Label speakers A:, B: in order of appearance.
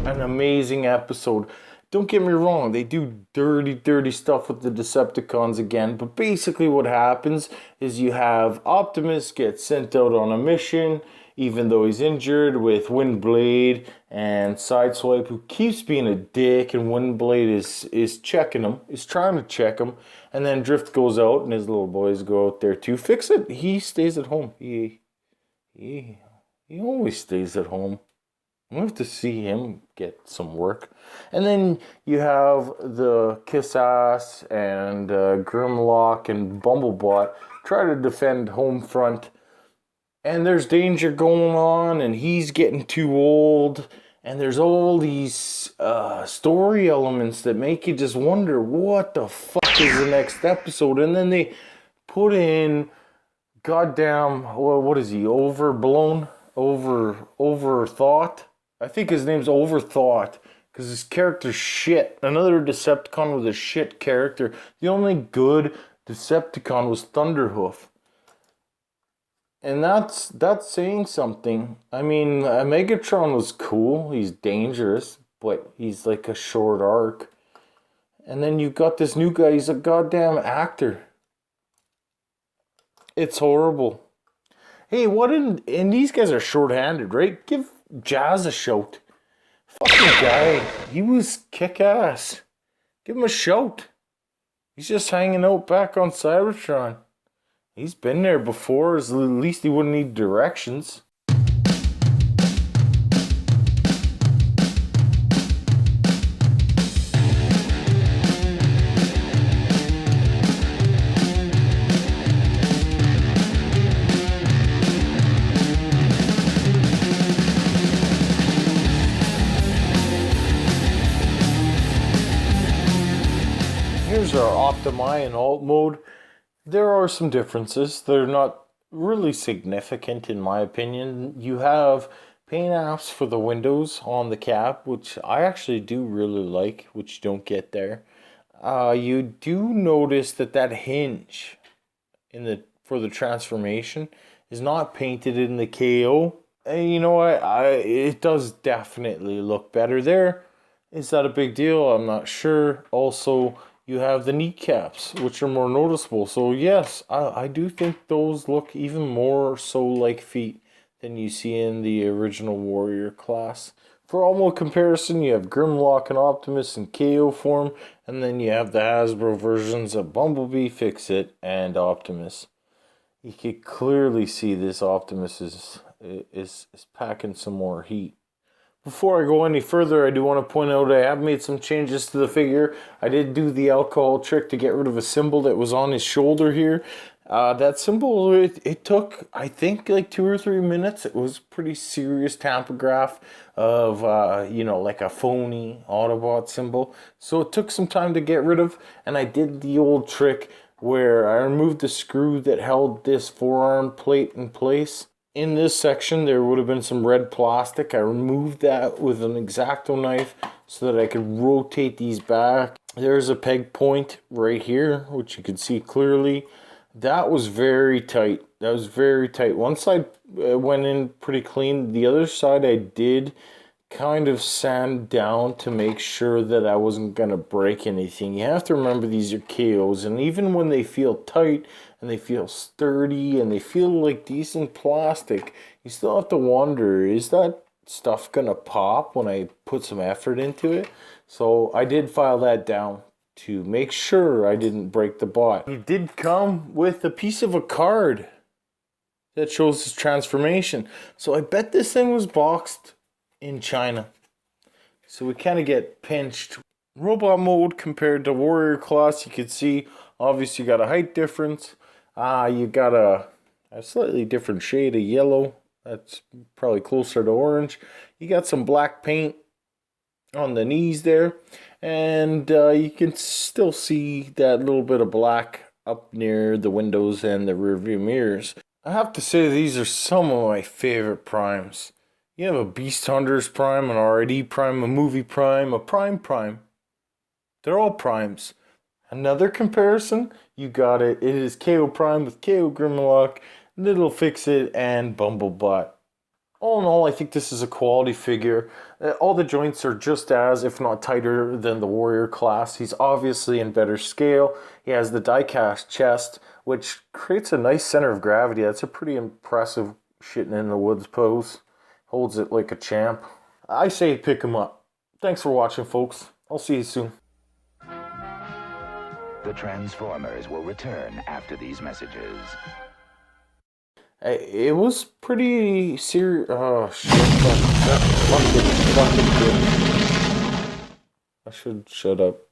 A: an amazing episode. Don't get me wrong, they do dirty stuff with the Decepticons again, but basically what happens is you have Optimus get sent out on a mission, even though he's injured, with Windblade and Sideswipe, who keeps being a dick, and Windblade is checking him, is trying to check him, and then Drift goes out, and his little boys go out there to fix it. He stays at home. He, he always stays at home. I have to see him get some work. And then you have the Kiss-Ass and Grimlock and Bumblebot try to defend home front. And there's danger going on, and he's getting too old. And there's all these story elements that make you just wonder, what the fuck is the next episode? And then they put in, goddamn, well, what is he, overthought? I think his name's Overthought, because his character's shit. Another Decepticon with a shit character. The only good Decepticon was Thunderhoof. And that's saying something. I mean, Megatron was cool. He's dangerous, but he's like a short arc. And then you got this new guy. He's a goddamn actor. It's horrible. Hey, and these guys are short-handed, right? Give Jazz a shout. Fucking guy. He was kick-ass. Give him a shout. He's just hanging out back on Cybertron. He's been there before. At least he wouldn't need directions. Here's our Optimi in alt mode. There are some differences. They're not really significant in my opinion. You have paint apps for the windows on the cap, which I actually do really like, which you don't get there. You do notice that hinge for the transformation is not painted in the KO. And you know what? It does definitely look better there. Is that a big deal? I'm not sure. Also, you have the kneecaps, which are more noticeable. So yes, I do think those look even more so like feet than you see in the original Warrior class. For almost comparison, you have Grimlock and Optimus in KO form, and then you have the Hasbro versions of Bumblebee, Fix-It, and Optimus. You can clearly see this Optimus is packing some more heat. Before I go any further, I do want to point out I have made some changes to the figure. I did do the alcohol trick to get rid of a symbol that was on his shoulder here. That symbol, it took, I think, like 2 or 3 minutes. It was pretty serious tampograph of, like a phony Autobot symbol. So it took some time to get rid of, and I did the old trick where I removed the screw that held this forearm plate in place. In this section, there would have been some red plastic. I removed that with an X-Acto knife so that I could rotate these back. There's a peg point right here, which you can see clearly. That was very tight. One side went in pretty clean. The other side I did kind of sand down to make sure that I wasn't going to break anything. You have to remember these are KOs, and even when they feel tight and they feel sturdy and they feel like decent plastic, you still have to wonder, is that stuff going to pop when I put some effort into it? So I did file that down to make sure I didn't break the bot. It did come with a piece of a card that shows his transformation. So I bet this thing was boxed in China. So we kind of get pinched. Robot mode compared to Warrior class, you can see obviously you got a height difference. You got a slightly different shade of yellow. That's probably closer to orange. You got some black paint on the knees there. And you can still see that little bit of black up near the windows and the rear view mirrors. I have to say these are some of my favorite primes. You have a Beast Hunters Prime, an RID Prime, a Movie Prime, a Prime Prime. They're all primes. Another comparison, you got it. It is KO Prime with KO Grimlock, Little Fix-It, and Bumblebot. All in all, I think this is a quality figure. All the joints are just as, if not tighter, than the Warrior class. He's obviously in better scale. He has the diecast chest, which creates a nice center of gravity. That's a pretty impressive shitting in the woods pose. Holds it like a champ. I say pick him up. Thanks for watching, folks. I'll see you soon.
B: The Transformers will return after these messages.
A: It was pretty serious. Oh shit! Fucking good. I should shut up.